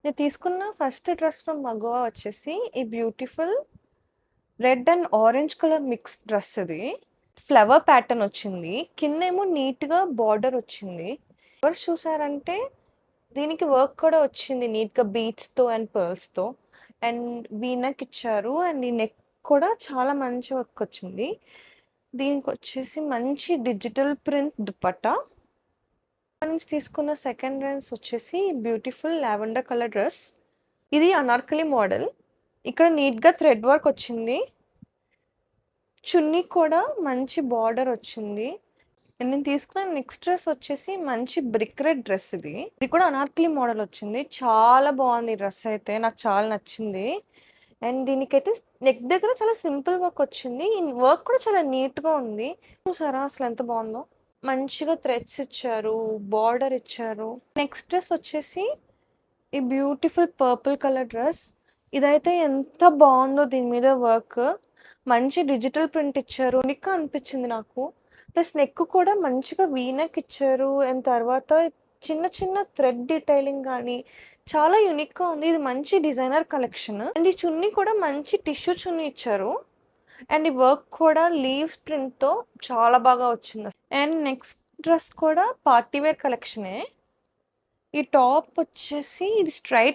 నేను తీసుకున్న first dress from మగవా వచ్చేసి ఈ beautiful red and orange colour mix dress ఇది. ఫ్లవర్ ప్యాటర్న్ వచ్చింది. కిందేమో నీట్‌గా బార్డర్ వచ్చింది. ఫ్లవర్స్ చూసారంటే దీనికి వర్క్ కూడా వచ్చింది నీట్‌గా బీడ్స్‌తో అండ్ పర్ల్స్‌తో. అండ్ వీ నెక్ ఇచ్చారు. అండ్ ఈ నెక్ కూడా చాలా మంచి వర్క్ వచ్చింది. దీనికొచ్చేసి మంచి డిజిటల్ ప్రింట్ దుపట్టా. నుంచి తీసుకున్న సెకండ్ డ్రెస్ వచ్చేసి బ్యూటిఫుల్ లావెండర్ కలర్ డ్రెస్. ఇది అనార్కలి మోడల్. ఇక్కడ నీట్‌గా థ్రెడ్ వర్క్ వచ్చింది. చున్నీ కూడా మంచి బార్డర్ వచ్చింది. నేను తీసుకున్న నెక్స్ట్ డ్రెస్ వచ్చేసి మంచి బ్రిక్ రెడ్ డ్రెస్ ఇది. ఇది కూడా అనార్కలి మోడల్ వచ్చింది. చాలా బాగుంది ఈ డ్రెస్ అయితే. నాకు చాలా నచ్చింది. అండ్ దీనికైతే నెక్ దగ్గర చాలా సింపుల్ వర్క్ వచ్చింది. ఈ వర్క్ కూడా చాలా నీట్‌గా ఉంది. చూసారా అసలు ఎంత బాగుందో? మంచిగా థ్రెడ్స్ ఇచ్చారు. బార్డర్ ఇచ్చారు. నెక్స్ట్ డ్రెస్ వచ్చేసి ఈ బ్యూటిఫుల్ పర్పుల్ కలర్ డ్రెస్. ఇదైతే ఎంత బాగుందో దీని మీద వర్క్. మంచి డిజిటల్ ప్రింట్ ఇచ్చారు. యూనిక్‌గా అనిపించింది నాకు. ప్లస్ నెక్ కూడా మంచిగా వీ నెక్ ఇచ్చారు. అండ్ తర్వాత చిన్న చిన్న థ్రెడ్ డీటెయిలింగ్ గానీ చాలా యూనిక్‌గా ఉంది. ఇది మంచి డిజైనర్ కలెక్షన్. అండ్ ఈ చున్నీ కూడా మంచి టిష్యూ చున్నీ ఇచ్చారు. అండ్ ఈ వర్క్ కూడా లీవ్స్ ప్రింట్‌తో చాలా బాగా వచ్చింది. అండ్ నెక్స్ట్ డ్రెస్ కూడా పార్టీ వేర్ కలెక్షనే. ఈ టాప్ వచ్చేసి ఇది స్ట్రైట్